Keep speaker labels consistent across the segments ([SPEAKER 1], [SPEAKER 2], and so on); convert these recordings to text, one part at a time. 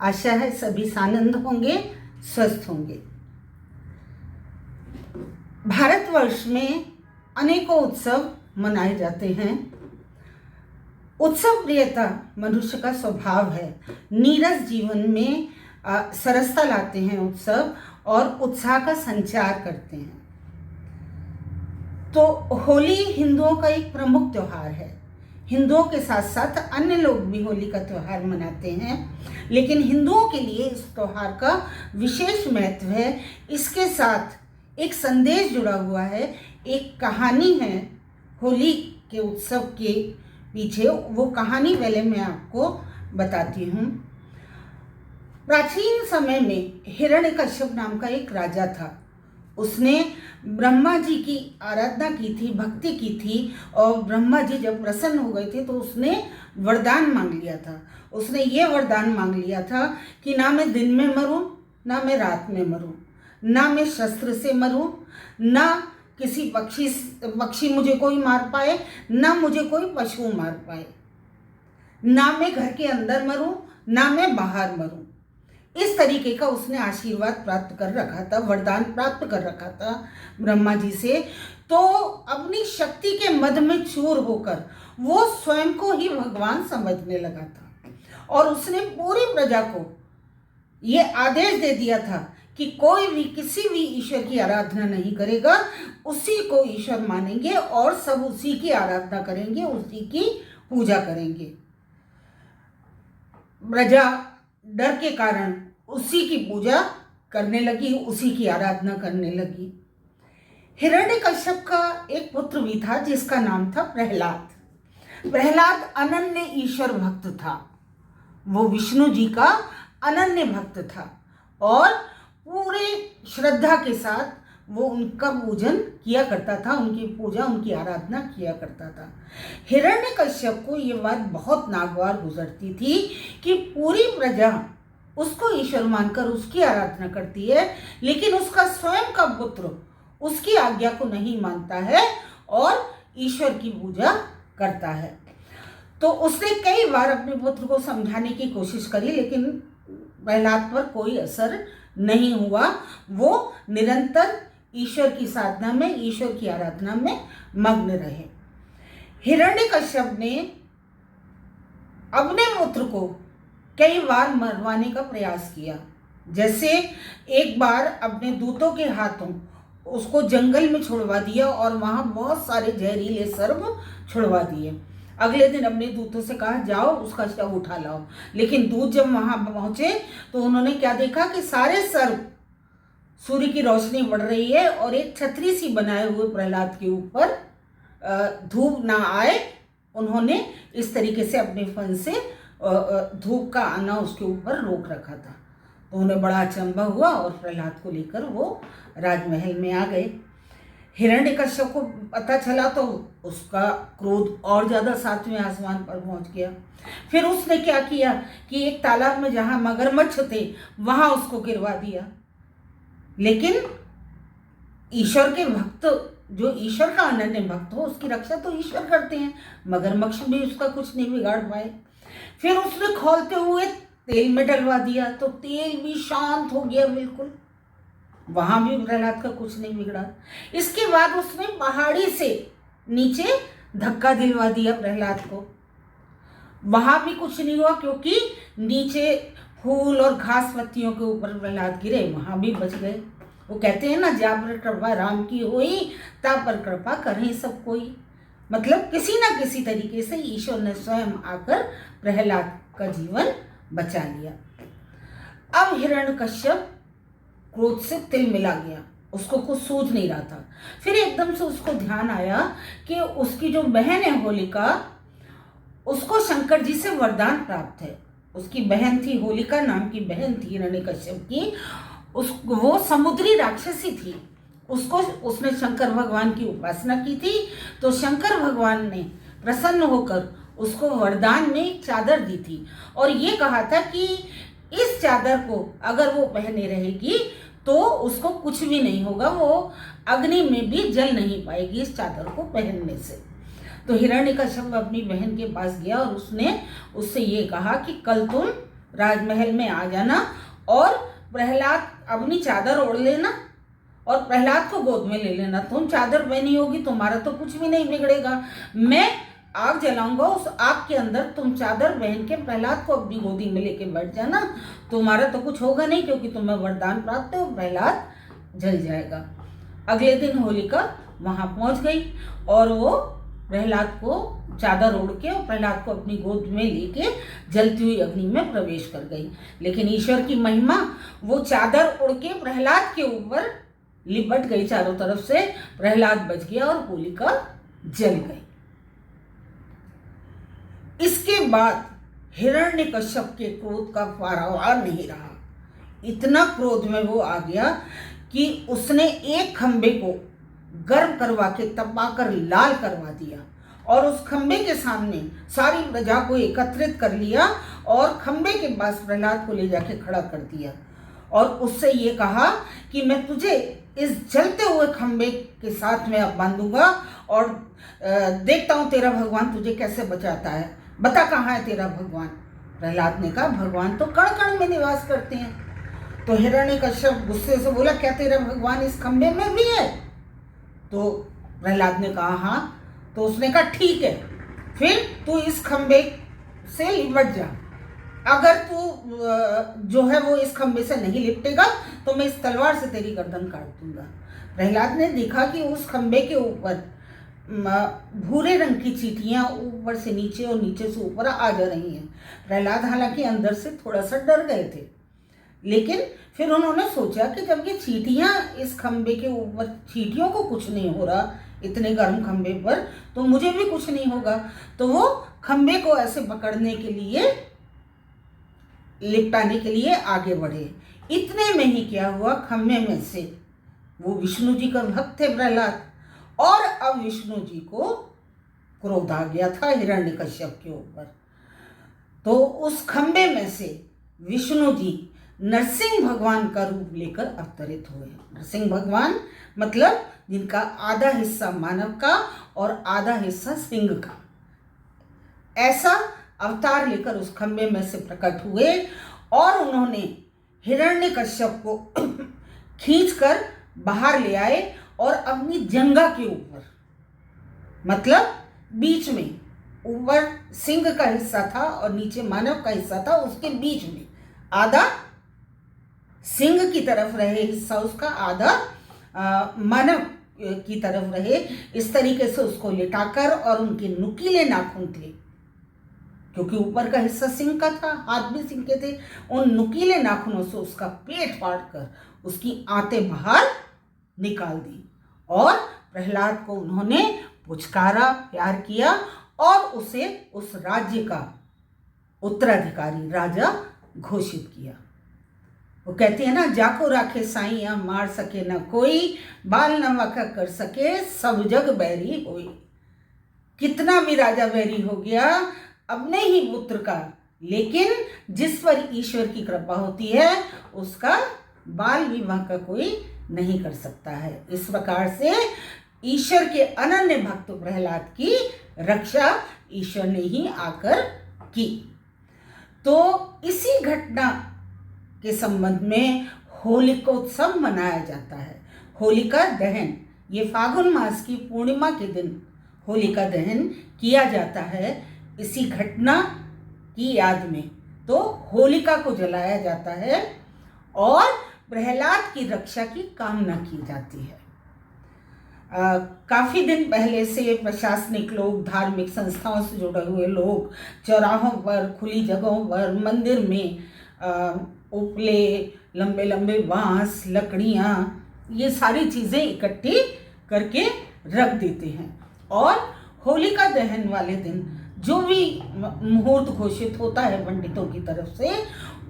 [SPEAKER 1] आशा है सभी सानंद होंगे, स्वस्थ होंगे। भारतवर्ष में अनेकों उत्सव मनाए जाते हैं। उत्सव प्रियता मनुष्य का स्वभाव है। नीरस जीवन में सरसता लाते हैं उत्सव और उत्साह का संचार करते हैं। तो होली हिंदुओं का एक प्रमुख त्योहार है। हिंदुओं के साथ साथ अन्य लोग भी होली का त्यौहार मनाते हैं, लेकिन हिंदुओं के लिए इस त्यौहार का विशेष महत्व है। इसके साथ एक संदेश जुड़ा हुआ है, एक कहानी है होली के उत्सव के पीछे। वो कहानी पहले मैं आपको बताती हूँ। प्राचीन समय में हिरण्यकश्यप नाम का एक राजा था। उसने ब्रह्मा जी की आराधना की थी, भक्ति की थी, और ब्रह्मा जी जब प्रसन्न हो गए थे तो उसने वरदान मांग लिया था। उसने ये वरदान मांग लिया था कि ना मैं दिन में मरूं, ना मैं रात में मरूं, ना मैं शस्त्र से मरूं, ना किसी पक्षी मुझे कोई मार पाए, ना मुझे कोई पशु मार पाए, ना मैं घर के अंदर मरूं, ना मैं बाहर मरूं। इस तरीके का उसने आशीर्वाद प्राप्त कर रखा था, वरदान प्राप्त कर रखा था ब्रह्मा जी से। तो अपनी शक्ति के मद में चूर होकर वो स्वयं को ही भगवान समझने लगा था, और उसने पूरी प्रजा को ये आदेश दे दिया था कि कोई भी किसी भी ईश्वर की आराधना नहीं करेगा, उसी को ईश्वर मानेंगे और सब उसी की आराधना करेंगे, उसी की पूजा करेंगे। प्रजा डर के कारण उसी की पूजा करने लगी, उसी की आराधना करने लगी। हिरण्यकश्यप का एक पुत्र भी था जिसका नाम था प्रहलाद। प्रहलाद अनन्य ईश्वर भक्त था। वो विष्णु जी का अनन्य भक्त था और पूरे श्रद्धा के साथ वो उनका पूजन किया करता था, उनकी पूजा, उनकी आराधना किया करता था। हिरण्यकश्यप को ये बात बहुत नागवार गुजरती थी कि पूरी प्रजा उसको ईश्वर मानकर उसकी आराधना करती है, लेकिन उसका स्वयं का पुत्र उसकी आज्ञा को नहीं मानता है और ईश्वर की पूजा करता है। तो उसने कई बार अपने पुत्र को समझाने की कोशिश करी, लेकिन प्रहलाद पर कोई असर नहीं हुआ। वो निरंतर ईश्वर की साधना में, ईश्वर की आराधना में मग्न रहे। हिरण्यकश्यप ने अपने पुत्र को कई बार मरवाने का प्रयास किया। जैसे एक बार अपने दूतों के हाथों उसको जंगल में छुड़वा दिया और वहाँ बहुत सारे जहरीले सर्प छुड़वा दिए। अगले दिन अपने दूतों से कहा जाओ उसका शव उठा लाओ, लेकिन दूत जब वहाँ पहुँचे तो उन्होंने क्या देखा कि सारे सर्प, सूर्य की रोशनी बढ़ रही है और एक छतरी सी बनाए हुए प्रहलाद के ऊपर धूप ना आए, उन्होंने इस तरीके से अपने फन से धूप का आना उसके ऊपर रोक रखा था। तो उन्हें बड़ा अचंभा हुआ और प्रहलाद को लेकर वो राजमहल में आ गए। हिरण्यकश्यप को पता चला तो उसका क्रोध और ज़्यादा 7वें आसमान पर पहुंच गया। फिर उसने क्या किया कि एक तालाब में जहाँ मगरमच्छ थे वहाँ उसको गिरवा दिया। लेकिन ईश्वर के भक्त, जो ईश्वर का अनन्य भक्त हो, उसकी रक्षा तो ईश्वर करते हैं। मगरमच्छ भी उसका कुछ नहीं बिगाड़ पाए। फिर उसने खौलते हुए तेल में डलवा दिया तो तेल भी शांत हो गया बिल्कुल, वहां भी प्रहलाद का कुछ नहीं बिगड़ा। इसके बाद उसने पहाड़ी से नीचे धक्का दिलवा दिया प्रहलाद को, वहां भी कुछ नहीं हुआ, क्योंकि नीचे फूल और घास पत्तियों के ऊपर प्रहलाद गिरे, वहां भी बच गए। वो कहते हैं ना, जा पर कृपा राम की होई, ता पर कृपा करें सब कोई। मतलब किसी ना किसी तरीके से ईश्वर ने स्वयं आकर प्रहलाद का जीवन बचा लिया। अब हिरण्यकश्यप क्रोध से तिल मिला गया, उसको कुछ सूझ नहीं रहा था। फिर एकदम से उसको ध्यान आया कि उसकी जो बहन है होलिका, उसको शंकर जी से वरदान प्राप्त है। उसकी बहन थी, होलिका नाम की बहन थी हिरण्यकश्यप की। वो समुद्री राक्षसी थी। उसने शंकर भगवान की उपासना की थी, तो शंकर भगवान ने प्रसन्न होकर उसको वरदान में एक चादर दी थी और ये कहा था कि इस चादर को अगर वो पहने रहेगी तो उसको कुछ भी नहीं होगा, वो अग्नि में भी जल नहीं पाएगी इस चादर को पहनने से। तो हिरण्यकश्यप अपनी बहन के पास गया और उसने उससे ये कहा कि कल तुम राजमहल में आ जाना और प्रहलाद अपनी चादर ओढ़ लेना और प्रहलाद को गोद में ले लेना। तुम चादर पहनी होगी, तुम्हारा तो कुछ भी नहीं बिगड़ेगा। मैं आग जलाऊंगा, उस आग के अंदर तुम चादर पहन के प्रहलाद को अपनी गोदी में लेके बैठ जाना। तुम्हारा तो कुछ होगा नहीं, क्योंकि तुम्हें वरदान प्राप्त है, प्रहलाद जल जाएगा। अगले दिन होलिका वहां पहुंच गई और वो प्रहलाद को चादर ओढ़ के और प्रहलाद को अपनी गोद में लेके जलती हुई अग्नि में प्रवेश कर गई। लेकिन ईश्वर की महिमा, वो चादर ओढ़ के प्रहलाद के ऊपर लिपट गई चारों तरफ से, प्रहलाद बच गया और होलिका जल गई। इसके बाद हिरण्यकश्यप के क्रोध का पारावार नहीं रहा। इतना क्रोध में वो आ गया कि उसने एक खंबे को गर्म करवा के तपाकर लाल करवा दिया और उस खंबे के सामने सारी प्रजा को एकत्रित कर लिया और खंबे के पास प्रहलाद को ले जाके खड़ा कर दिया और उससे ये कहा कि मैं तुझे इस जलते हुए खंबे के साथ में अब बांधूंगा और देखता हूँ तेरा भगवान तुझे कैसे बचाता है, बता कहाँ है तेरा भगवान। प्रहलाद ने कहा भगवान तो कण कण में निवास करते हैं। तो हिरण्यकश्यप गुस्से से बोला क्या तेरा भगवान इस खंबे में भी है? तो प्रहलाद ने कहा हाँ। तो उसने कहा ठीक है, फिर तू इस खंबे से लिपट जा, अगर तू जो है वो इस खंबे से नहीं लिपटेगा तो मैं इस तलवार से तेरी गर्दन काट दूंगा। प्रहलाद ने देखा कि उस खंबे के ऊपर भूरे रंग की चींटियां ऊपर से नीचे और नीचे से ऊपर आ जा रही हैं। प्रहलाद हालांकि अंदर से थोड़ा सा डर गए थे, लेकिन फिर उन्होंने सोचा कि जब ये चींटियां इस खंबे के ऊपर, चींटियों को कुछ नहीं हो रहा इतने गर्म खंबे पर, तो मुझे भी कुछ नहीं होगा। तो वो खंबे को ऐसे पकड़ने के लिए, लिपटाने के लिए आगे बढ़े। इतने में ही क्या हुआ, खंबे में से वो विष्णु जी का भक्त थे प्रहलाद, और अब विष्णु जी को क्रोध आ गया था हिरण्यकश्यप के ऊपर। तो उस खंबे में से विष्णु जी नरसिंह भगवान का रूप लेकर अवतरित हुए। नरसिंह भगवान मतलब जिनका आधा हिस्सा मानव का और आधा हिस्सा सिंह का, ऐसा अवतार लेकर उस खंबे में से प्रकट हुए और उन्होंने हिरण्यकश्यप को खींचकर बाहर ले आए और अपनी जंघा के ऊपर, मतलब बीच में, ऊपर सिंह का हिस्सा था और नीचे मानव का हिस्सा था, उसके बीच में आधा सिंह की तरफ रहे हिस्सा उसका, आधा मानव की तरफ रहे। इस तरीके से उसको लिटाकर, और उनके नुकीले नाखून थे क्योंकि ऊपर का हिस्सा सिंह का था, हाथ भी सिंह के थे, उन नुकीले नाखूनों से उसका पेट फाड़ कर उसकी आंतें बाहर निकाल दी और प्रहलाद को उन्होंने पुचकारा, प्यार किया और उसे उस राज्य का उत्तराधिकारी राजा घोषित किया। वो कहते हैं ना, जाको राखे साइया मार सके न कोई, बाल न वाका कर सके सब जग बैरी होई। कितना भी राजा बैरी हो गया अपने ही पुत्र का, लेकिन जिस पर ईश्वर की कृपा होती है उसका बाल विवाह का कोई नहीं कर सकता है। इस प्रकार से ईश्वर के अनन्य भक्त प्रहलाद की रक्षा ईश्वर ने ही आकर की। तो इसी घटना के संबंध में होलिकोत्सव मनाया जाता है। होलिका दहन, ये फागुन मास की पूर्णिमा के दिन होलिका दहन किया जाता है इसी घटना की याद में। तो होलिका को जलाया जाता है और प्रहलाद की रक्षा की कामना की जाती है। काफ़ी दिन पहले से प्रशासनिक लोग, धार्मिक संस्थाओं से जुड़े हुए लोग चौराहों पर, खुली जगहों पर, मंदिर में उपले, लंबे लंबे बांस, लकड़ियाँ, ये सारी चीज़ें इकट्ठी करके रख देते हैं और होलिका दहन वाले दिन जो भी मुहूर्त घोषित होता है पंडितों की तरफ से,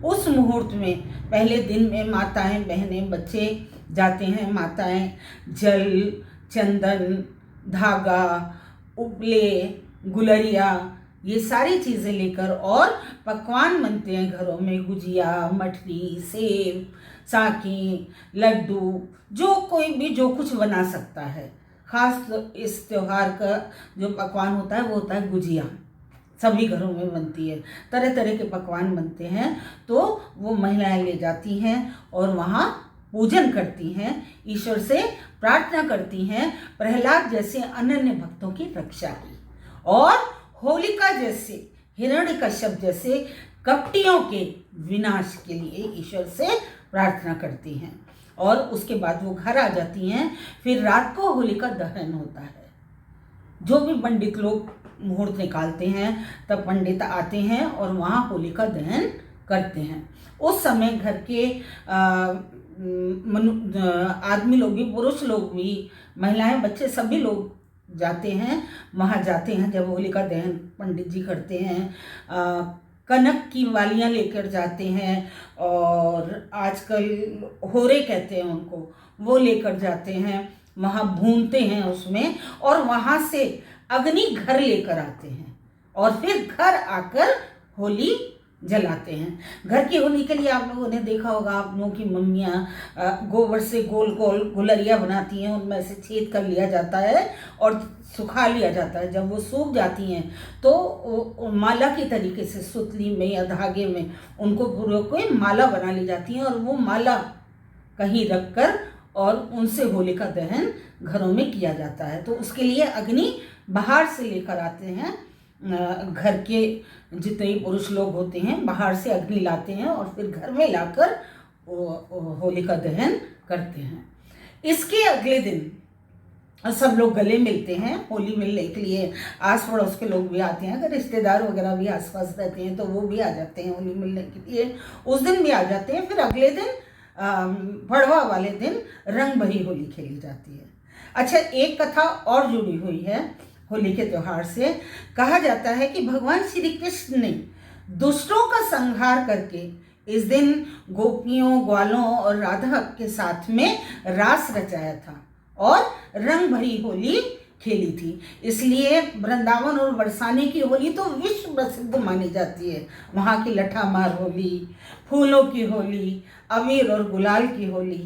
[SPEAKER 1] उस मुहूर्त में पहले दिन में माताएं, बहनें, बच्चे जाते हैं। माताएं जल, चंदन, धागा, उपले, गुलरिया, ये सारी चीज़ें लेकर, और पकवान बनते हैं घरों में, गुजिया, मठरी, सेव, साकी, लड्डू, जो कोई भी जो कुछ बना सकता है। खास इस त्यौहार का जो पकवान होता है वो होता है गुजिया। सभी घरों में बनती है, तरह तरह के पकवान बनते हैं। तो वो महिलाएं ले जाती हैं और वहाँ पूजन करती हैं, ईश्वर से प्रार्थना करती हैं प्रहलाद जैसे अनन्य भक्तों की रक्षा की, और होलिका जैसे, हिरण्यकश्यप जैसे कपटियों के विनाश के लिए ईश्वर से प्रार्थना करती हैं। और उसके बाद वो घर आ जाती हैं। फिर रात को होलिका दहन होता है। जो भी पंडित लोग मुहूर्त निकालते हैं तब पंडित आते हैं और वहाँ होलिका दहन करते हैं। उस समय घर के आदमी लोग भी, पुरुष लोग भी, महिलाएं, बच्चे, सभी लोग जाते हैं, वहाँ जाते हैं जब होलिका दहन पंडित जी करते हैं। कनक की वालियाँ लेकर जाते हैं, और आजकल होरे कहते हैं उनको, वो लेकर जाते हैं, वहाँ भूनते हैं उसमें, और वहाँ से अग्नि घर लेकर आते हैं और फिर घर आकर होली जलाते हैं। घर की होली के लिए आप लोगों ने देखा होगा, आप लोगों की मम्मियाँ गोबर से गोल गोल गुलरिया बनाती हैं, उनमें से छेद कर लिया जाता है और सुखा लिया जाता है। जब वो सूख जाती हैं तो माला की तरीके से सुतली में या धागे में उनको पूरे को माला बना ली जाती है, और वो माला कहीं रख कर और उनसे होलिका दहन घरों में किया जाता है। तो उसके लिए अग्नि बाहर से लेकर आते हैं, घर के जितने पुरुष लोग होते हैं बाहर से अग्नि लाते हैं और फिर घर में लाकर होलिका दहन करते हैं। इसके अगले दिन सब लोग गले मिलते हैं होली मिलने के लिए। आस पड़ोस के लोग भी आते हैं, अगर रिश्तेदार वगैरह भी आसपास रहते हैं तो वो भी आ जाते हैं होली मिलने के लिए, उस दिन भी आ जाते हैं। फिर अगले दिन पड़वा वाले दिन रंग भरी होली खेली जाती है। अच्छा, एक कथा और जुड़ी हुई है होली के त्यौहार से। कहा जाता है कि भगवान श्री कृष्ण ने दुष्टों का संहार करके इस दिन गोपियों, ग्वालों और राधा के साथ में रास रचाया था और रंग भरी होली खेली थी। इसलिए वृंदावन और बरसाने की होली तो विश्व प्रसिद्ध मानी जाती है। वहाँ की लठामार होली, फूलों की होली, अबीर और गुलाल की होली।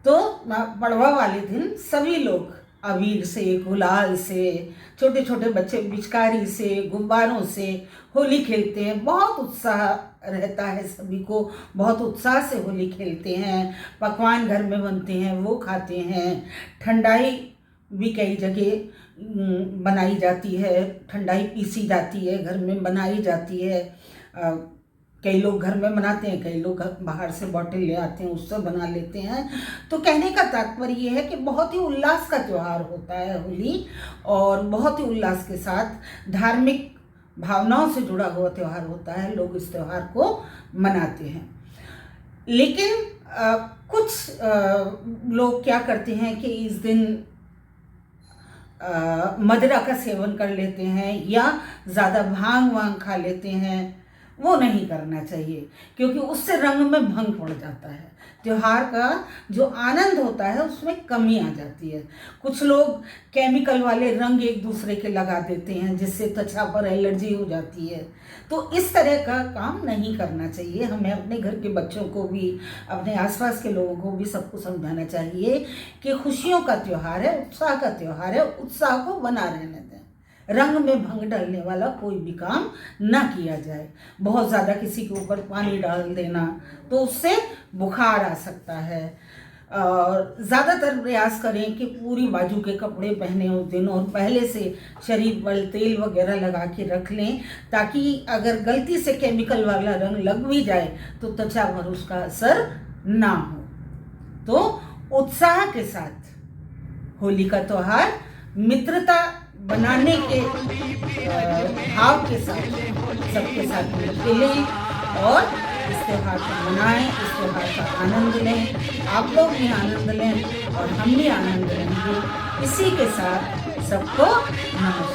[SPEAKER 1] तो पड़वा वाले दिन सभी लोग अबीर से, गुलाल से, छोटे छोटे बच्चे पिचकारी से, गुब्बारों से होली खेलते हैं। बहुत उत्साह रहता है सभी को, बहुत उत्साह से होली खेलते हैं। पकवान घर में बनते हैं, वो खाते हैं। ठंडाई भी कई जगह बनाई जाती है, ठंडाई पीसी जाती है, घर में बनाई जाती है। कई लोग घर में बनाते हैं, कई लोग बाहर से बॉटल ले आते हैं, उससे बना लेते हैं। तो कहने का तात्पर्य ये है कि बहुत ही उल्लास का त्यौहार होता है होली, और बहुत ही उल्लास के साथ धार्मिक भावनाओं से जुड़ा हुआ त्यौहार होता है। लोग इस त्यौहार को मनाते हैं। लेकिन कुछ लोग क्या करते हैं कि इस दिन मदिरा का सेवन कर लेते हैं या ज़्यादा भांग वांग खा लेते हैं। वो नहीं करना चाहिए, क्योंकि उससे रंग में भंग पड़ जाता है। त्यौहार का जो आनंद होता है उसमें कमी आ जाती है। कुछ लोग केमिकल वाले रंग एक दूसरे के लगा देते हैं, जिससे त्वचा पर एलर्जी हो जाती है। तो इस तरह का काम नहीं करना चाहिए। हमें अपने घर के बच्चों को भी, अपने आसपास के लोगों को भी, सबको समझाना चाहिए कि खुशियों का त्यौहार है, उत्साह का त्यौहार है, उत्साह को बना रहने दें। रंग में भंग डालने वाला कोई भी काम ना किया जाए। बहुत ज़्यादा किसी के ऊपर पानी डाल देना तो उससे बुखार आ सकता है। और ज़्यादातर प्रयास करें कि पूरी बाजू के कपड़े पहने उस दिन, और पहले से शरीर पर तेल वगैरह लगा के रख लें, ताकि अगर गलती से केमिकल वाला रंग लग भी जाए तो त्वचा पर उसका असर ना हो। तो उत्साह के साथ होली का त्यौहार मित्रता बनाने के भाव के साथ सबके साथ खेलें और इस त्यौहार को मनाएं, इस त्यौहार का आनंद लें। आप लोग भी आनंद लें और हम भी आनंद लेंगे। इसी के साथ सबको नमस्कार।